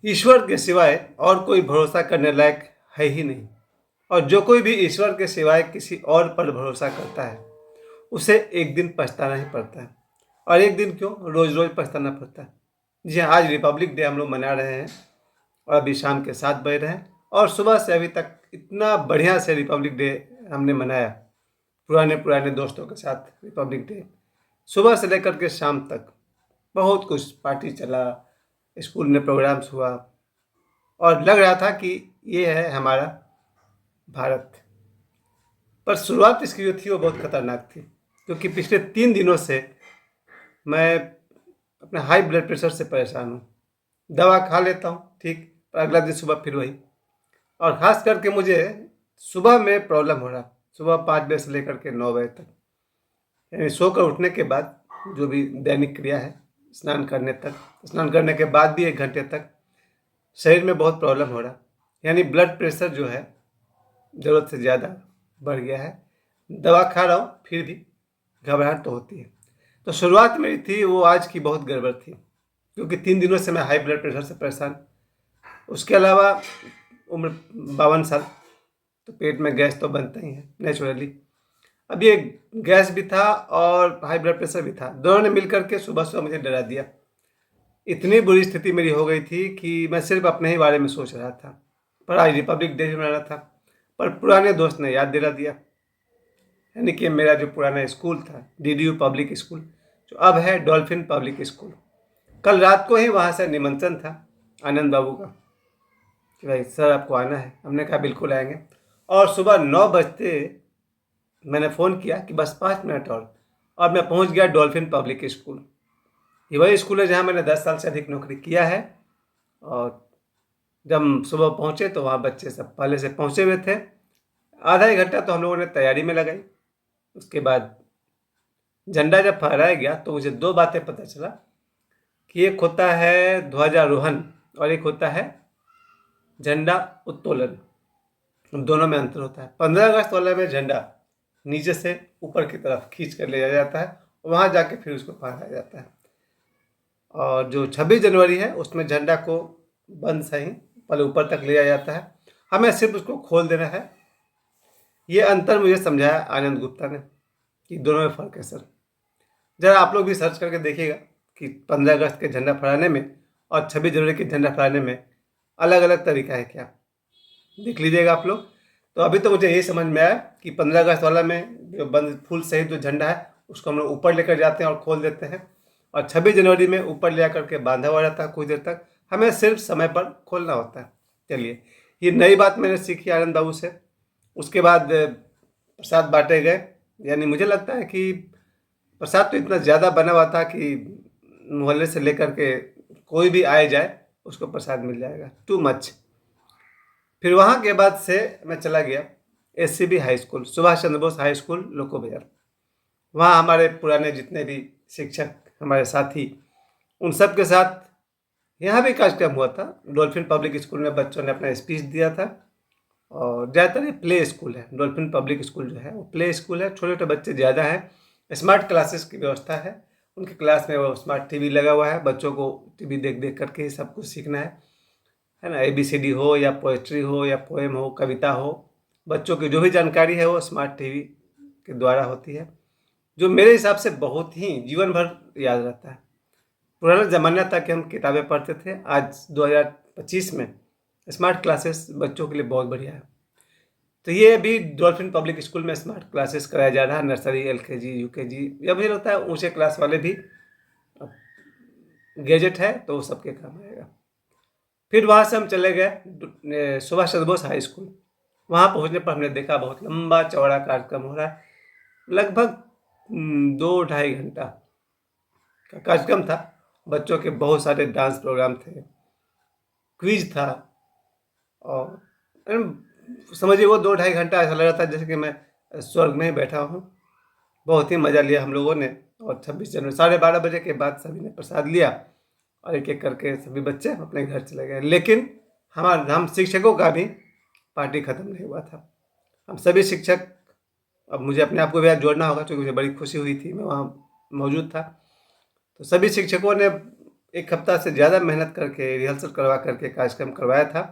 ईश्वर के सिवाय और कोई भरोसा करने लायक है ही नहीं। और जो कोई भी ईश्वर के सिवाय किसी और पर भरोसा करता है उसे एक दिन पछताना ही पड़ता है। और एक दिन क्यों, रोज रोज पछताना पड़ता है। जी हाँ, आज रिपब्लिक डे हम लोग मना रहे हैं और अभी शाम के 7 बज रहे हैं और सुबह से अभी तक इतना बढ़िया से रिपब्लिक डे हमने मनाया, पुराने पुराने दोस्तों के साथ रिपब्लिक डे। सुबह से लेकर के शाम तक बहुत कुछ पार्टी चला, स्कूल में प्रोग्राम्स हुआ और लग रहा था कि ये है हमारा भारत। पर शुरुआत इसकी जो थी वो बहुत खतरनाक थी, क्योंकि पिछले 3 दिनों से मैं अपने हाई ब्लड प्रेशर से परेशान हूँ। दवा खा लेता हूँ ठीक, पर अगला दिन सुबह फिर वही। और ख़ास करके मुझे सुबह में प्रॉब्लम हो रहा, सुबह 5 बजे से लेकर के 9 बजे तक, यानी सोकर उठने के बाद जो भी दैनिक क्रिया है, स्नान करने के बाद भी 1 घंटे तक शरीर में बहुत प्रॉब्लम हो रहा, यानी ब्लड प्रेशर जो है ज़रूरत से ज़्यादा बढ़ गया है। दवा खा रहा हूँ फिर भी घबराहट तो होती है। तो शुरुआत मेरी थी वो आज की बहुत गड़बड़ थी, क्योंकि 3 दिनों से मैं हाई ब्लड प्रेशर से परेशान। उसके अलावा उम्र 52 साल, तो पेट में गैस तो बनता ही है नेचुरली। अब ये गैस भी था और हाई ब्लड प्रेशर भी था, दोनों ने मिलकर के सुबह सुबह मुझे डरा दिया। इतनी बुरी स्थिति मेरी हो गई थी कि मैं सिर्फ अपने ही बारे में सोच रहा था। पर आज रिपब्लिक डे भी मनाना था, पर पुराने दोस्त ने याद दिला दिया, यानी कि मेरा जो पुराना स्कूल था DDU पब्लिक स्कूल, जो अब है डॉल्फिन पब्लिक स्कूल। कल रात को ही वहाँ से निमंत्रण था आनंद बाबू का कि भाई सर आपको आना है। हमने कहा बिल्कुल आएंगे। और सुबह 9 बजते मैंने फ़ोन किया कि बस 5 मिनट और मैं पहुँच गया डॉल्फिन पब्लिक स्कूल। ये वही स्कूल है जहाँ मैंने 10 साल से अधिक नौकरी किया है। और जब हम सुबह पहुँचे तो वहाँ बच्चे सब पहले से पहुँचे हुए थे। आधा 1 घंटा तो हम लोगों ने तैयारी में लगाई। उसके बाद झंडा जब फहराया गया तो मुझे 2 बातें पता चला कि एक होता है ध्वजारोहण और एक होता है झंडा उत्तोलन। दोनों में अंतर होता है। 15 अगस्त वाले में झंडा नीचे से ऊपर की तरफ खींच कर ले जाया जाता है, वहाँ जाके फिर उसको फहराया जाता है। और जो 26 जनवरी है उसमें झंडा को बंद सही पहले ऊपर तक ले जाया जाता है, हमें सिर्फ उसको खोल देना है। ये अंतर मुझे समझाया आनंद गुप्ता ने कि दोनों में फ़र्क है सर। ज़रा आप लोग भी सर्च करके देखिएगा कि 15 अगस्त के झंडा फहराने में और 26 जनवरी के झंडा फहराने में अलग अलग तरीका है क्या, देख लीजिएगा आप लोग। तो अभी तो मुझे यही समझ में आया कि 15 अगस्त वाला में जो बंद फूल सहित जो झंडा है उसको हम लोग ऊपर लेकर जाते हैं और खोल देते हैं, और 26 जनवरी में ऊपर ले आकर के बांधा हुआ रहता है कुछ देर तक, हमें सिर्फ समय पर खोलना होता है। चलिए, ये नई बात मैंने सीखी आनंद बाबू से। उसके बाद प्रसाद बांटे गए, यानी मुझे लगता है कि प्रसाद तो इतना ज़्यादा बना हुआ था कि मोहल्ले से लेकर के कोई भी आए जाए उसको प्रसाद मिल जाएगा, टू मच। फिर वहाँ के बाद से मैं चला गया SCB high school, Subhash Chandra Bose high school, Loco बाजार। वहाँ हमारे पुराने जितने भी शिक्षक, हमारे साथी, उन सब के साथ यहाँ भी कार्यक्रम हुआ था। डॉल्फिन पब्लिक स्कूल में बच्चों ने अपना स्पीच दिया था। और ज़्यादातर ये प्ले स्कूल है, डॉल्फिन पब्लिक स्कूल जो है वो प्ले स्कूल है, छोटे छोटे बच्चे ज़्यादा हैं। स्मार्ट क्लासेस की व्यवस्था है उनके क्लास में, वो स्मार्ट टीवी लगा हुआ है, बच्चों को टीवी देख देख करके ही सब कुछ सीखना है ना। ABCD हो या पोएट्री हो या पोएम हो, कविता हो, बच्चों की जो भी जानकारी है वो स्मार्ट टीवी के द्वारा होती है, जो मेरे हिसाब से बहुत ही जीवन भर याद रहता है। पुराना ज़माना था कि हम किताबें पढ़ते थे, आज 2025 में स्मार्ट क्लासेस बच्चों के लिए बहुत बढ़िया है। तो ये भी डॉल्फिन पब्लिक स्कूल में स्मार्ट क्लासेस कराया जा रहा है, नर्सरी, LKG, UKG, या मुझे लगता है ऊंचे क्लास वाले भी गैजेट है तो वो सबके काम आएगा। फिर वहाँ से हम चले गए सुभाष चंद्र बोस हाई स्कूल। वहाँ पहुँचने पर हमने देखा बहुत लंबा चौड़ा कार्यक्रम हो रहा है, लगभग 2-2.5 घंटा का कार्यक्रम था। बच्चों के बहुत सारे डांस प्रोग्राम थे, क्विज था, और समझिए वो 2-2.5 घंटा ऐसा लग रहा था जैसे कि मैं स्वर्ग में ही बैठा हूँ। बहुत ही मज़ा लिया हम लोगों ने। और 26 जनवरी 12:30 बजे के बाद सभी ने प्रसाद लिया और एक एक करके सभी बच्चे अपने घर चले गए। लेकिन हम शिक्षकों का भी पार्टी ख़त्म नहीं हुआ था। हम सभी शिक्षक, अब मुझे अपने आप को भी आज जोड़ना होगा क्योंकि मुझे बड़ी खुशी हुई थी, मैं वहाँ मौजूद था। तो सभी शिक्षकों ने एक हफ्ता से ज़्यादा मेहनत करके रिहर्सल करवा करके कार्यक्रम करवाया था।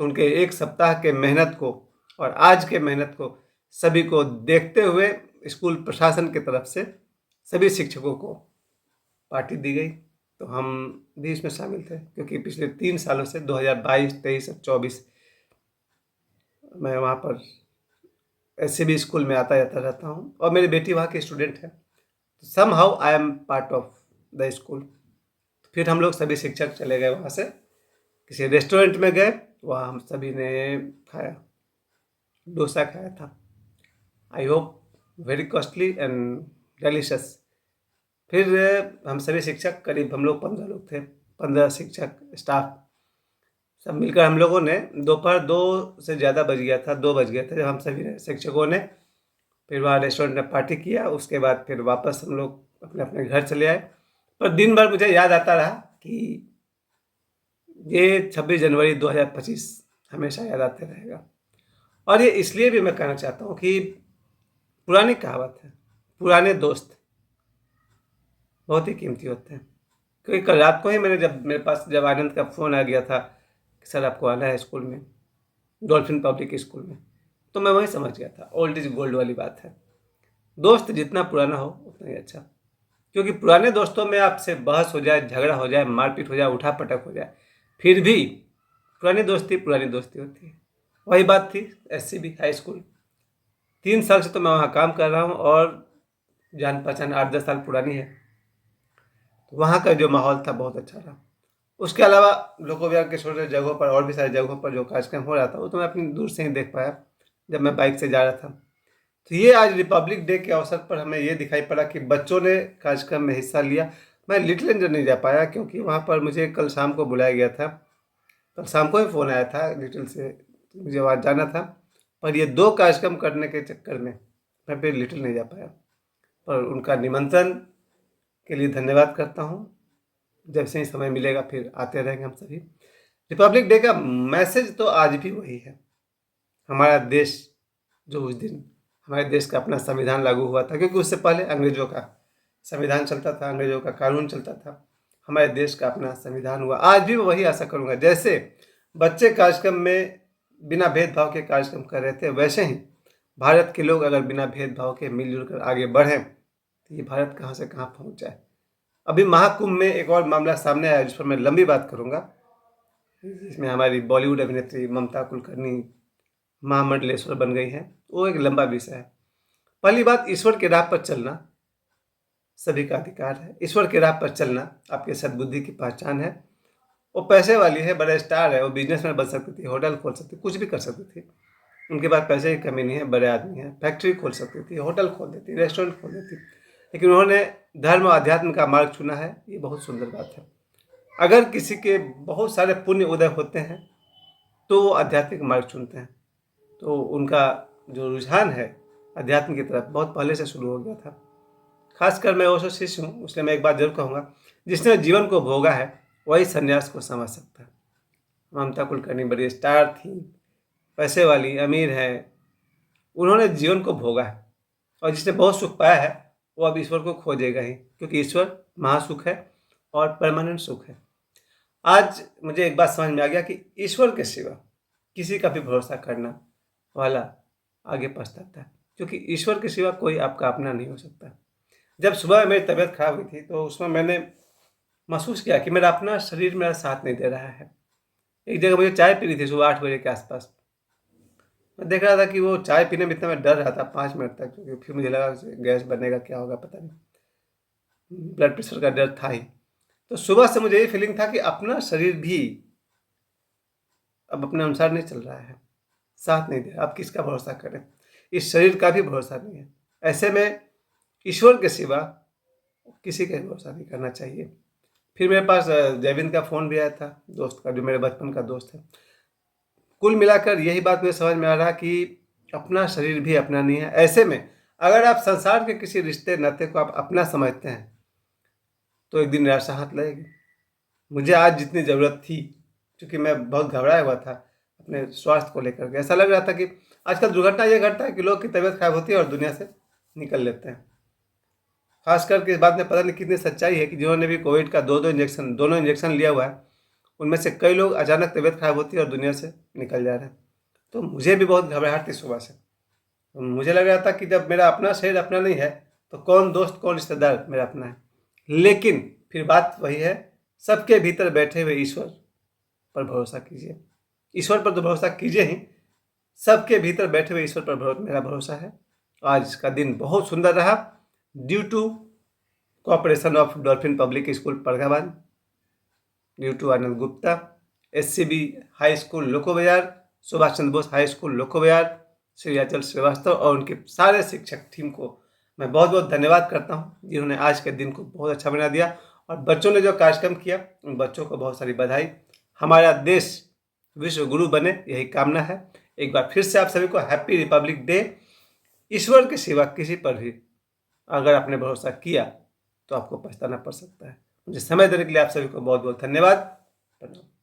तो उनके एक सप्ताह के मेहनत को और आज के मेहनत को सभी को देखते हुए स्कूल प्रशासन की तरफ से सभी शिक्षकों को पार्टी दी गई। तो हम भी इसमें शामिल थे, क्योंकि पिछले 3 सालों से 2022, 23 और 24 मैं वहाँ पर ऐसे भी स्कूल में आता जाता रहता हूँ और मेरी बेटी वहाँ की स्टूडेंट है। Somehow I am part of the school. फिर हम लोग सभी शिक्षक चले गए वहाँ से, किसी रेस्टोरेंट में गए, वहाँ हम सभी ने खाया, डोसा खाया था। I hope very costly and delicious. फिर हम सभी शिक्षक, करीब हम लोग 15 लोग थे, 15 शिक्षक स्टाफ, सब मिलकर हम लोगों ने दोपहर 2 से ज़्यादा बज गया था, 2 बज गए थे जब हम सभी शिक्षकों ने फिर वहाँ रेस्टोरेंट में पार्टी किया। उसके बाद फिर वापस हम लोग अपने अपने घर चले आए। पर दिन भर मुझे याद आता रहा कि ये 26 जनवरी 2025 हमेशा याद आते रहेगा। और ये इसलिए भी मैं कहना चाहता हूँ कि पुरानी कहावत है, पुराने दोस्त बहुत ही कीमती होते हैं। क्योंकि कल रात को ही मेरे पास जब आनंद का फ़ोन आ गया था कि सर आपको आना है स्कूल में, डॉल्फिन पब्लिक स्कूल में, तो मैं वही समझ गया था, ओल्ड इज गोल्ड वाली बात है। दोस्त जितना पुराना हो उतना ही अच्छा, क्योंकि पुराने दोस्तों में आपसे बहस हो जाए, झगड़ा हो जाए, मारपीट हो जाए, उठा पटक हो जाए, फिर भी पुरानी दोस्ती होती है। वही बात थी SCB हाई स्कूल। 3 साल से तो मैं वहाँ काम कर रहा हूँ और जान पहचान 8-10 साल पुरानी है। वहाँ का जो माहौल था बहुत अच्छा रहा। उसके अलावा लोको विहार के छोटे जगहों पर और भी सारी जगहों पर जो कार्यक्रम हो रहा था वो तो मैं अपनी दूर से ही देख पाया जब मैं बाइक से जा रहा था। तो ये आज रिपब्लिक डे के अवसर पर हमें ये दिखाई पड़ा कि बच्चों ने कार्यक्रम में हिस्सा लिया। मैं लिटिल एंजल नहीं जा पाया क्योंकि वहाँ पर मुझे कल शाम को बुलाया गया था, कल शाम को ही फ़ोन आया था लिटिल से, मुझे वहाँ जाना था। पर ये 2 कार्यक्रम करने के चक्कर में मैं फिर लिटिल नहीं जा पाया। पर उनका निमंत्रण के लिए धन्यवाद करता हूँ। जब से ही समय मिलेगा फिर आते रहेंगे हम सभी। रिपब्लिक डे का मैसेज तो आज भी वही है। हमारा देश जो उस दिन हमारे देश का अपना संविधान लागू हुआ था, क्योंकि उससे पहले अंग्रेजों का संविधान चलता था, अंग्रेजों का कानून चलता था। हमारे देश का अपना संविधान हुआ। आज भी मैं वही आशा करूँगा, जैसे बच्चे कार्यक्रम में बिना भेदभाव के कार्यक्रम कर रहे थे, वैसे ही भारत के लोग अगर बिना भेदभाव के मिलजुल कर आगे बढ़ें तो ये भारत कहाँ से कहाँ पहुँच जाए। अभी महाकुंभ में एक और मामला सामने आया जिस पर मैं लंबी बात करूँगा, जिसमें हमारी बॉलीवुड अभिनेत्री ममता कुलकर्णी महामंडलेश्वर बन गई हैं। वो एक लंबा विषय है। पहली बात, ईश्वर के राह पर चलना सभी का अधिकार है। ईश्वर के राह पर चलना आपके सद्बुद्धि की पहचान है। वो पैसे वाली है, बड़ा स्टार है, वो बिजनेसमैन बन सकती थी, होटल खोल सकती थी, कुछ भी कर सकती थी। उनके पास पैसे की कमी नहीं है, बड़े आदमी हैं, फैक्ट्री खोल सकती थी, होटल खोल देती, रेस्टोरेंट खोल देती। लेकिन उन्होंने धर्म और अध्यात्म का मार्ग चुना है, ये बहुत सुंदर बात है। अगर किसी के बहुत सारे पुण्य उदय होते हैं तो वो आध्यात्मिक मार्ग चुनते हैं। तो उनका जो रुझान है अध्यात्म की तरफ बहुत पहले से शुरू हो गया था। खासकर मैं ओशो शिष्य हूँ, इसलिए मैं एक बात जरूर कहूँगा, जिसने जीवन को भोगा है वही संन्यास को समझ सकता है। ममता कुलकर्णी बड़ी स्टार थी, पैसे वाली, अमीर है, उन्होंने जीवन को भोगा है और जिसने बहुत सुख पाया है वो अब ईश्वर को खोजेगा ही, क्योंकि ईश्वर महासुख है और परमानेंट सुख है। आज मुझे एक बात समझ में आ गया कि ईश्वर के सिवा किसी का भी भरोसा करना वाला आगे पछताता है, क्योंकि ईश्वर के सिवा कोई आपका अपना नहीं हो सकता। जब सुबह मेरी तबीयत खराब हुई थी तो उसमें मैंने महसूस किया कि मेरा अपना शरीर मेरा साथ नहीं दे रहा है। एक जगह मुझे चाय पीनी थी सुबह 8 बजे के आसपास। मैं देख रहा था कि वो चाय पीने में इतना मैं डर रहा था 5 मिनट तक, क्योंकि फिर मुझे लगा गैस बनेगा, क्या होगा पता नहीं, ब्लड प्रेशर का डर था ही। तो सुबह से मुझे ये फीलिंग था कि अपना शरीर भी अब अपने अनुसार नहीं चल रहा है, साथ नहीं दे रहा। अब किसका भरोसा करें, इस शरीर का भी भरोसा नहीं है। ऐसे में ईश्वर के सिवा किसी का भरोसा नहीं करना चाहिए। फिर मेरे पास जयविंद का फ़ोन भी आया था, दोस्त का, जो मेरे बचपन का दोस्त है। कुल मिलाकर यही बात मुझे समझ में आ रहा कि अपना शरीर भी अपना नहीं है। ऐसे में अगर आप संसार के किसी रिश्ते नाते को आप अपना समझते हैं तो एक दिन निराशा हाथ लगेगी। मुझे आज जितनी ज़रूरत थी, क्योंकि मैं बहुत घबराया हुआ था अपने स्वास्थ्य को लेकर के, ऐसा लग रहा था कि आजकल दुर्घटना ये घटता है कि लोग की तबीयत खराब होती है और दुनिया से निकल लेते हैं। खास करके इस बात में पता नहीं कितनी सच्चाई है कि जिन्होंने भी कोविड का दोनों इंजेक्शन लिया हुआ है, उनमें से कई लोग अचानक तबीयत खराब होती है और दुनिया से निकल जा रहे हैं। तो मुझे भी बहुत घबराहट थी सुबह से। तो मुझे लग रहा था कि जब मेरा अपना शरीर अपना नहीं है तो कौन दोस्त कौन रिश्तेदार मेरा अपना है। लेकिन फिर बात वही है, सबके भीतर बैठे हुए ईश्वर पर भरोसा कीजिए। ईश्वर पर तो भरोसा कीजिए ही, सबके भीतर बैठे हुए ईश्वर पर मेरा भरोसा है। आज का दिन बहुत सुंदर रहा due to cooperation of Dolphin public school Parghabad, due to Anand Gupta, SCB high school Loco Bazar, Subhash Chandra Bose high school Loco Bazar, Shri अचल श्रीवास्तव और उनके सारे शिक्षक टीम को मैं बहुत बहुत धन्यवाद करता हूं, जिन्होंने आज के दिन को बहुत अच्छा बना दिया। और बच्चों ने जो कार्यक्रम किया, उन बच्चों को बहुत सारी बधाई। हमारा देश विश्व गुरु बने, यही कामना है। एक बार फिर से आप सभी को हैप्पी रिपब्लिक डे। ईश्वर के सिवा किसी पर भी अगर आपने भरोसा किया तो आपको पछताना पड़ सकता है। मुझे समय देने के लिए आप सभी को बहुत बहुत धन्यवाद। प्रणाम।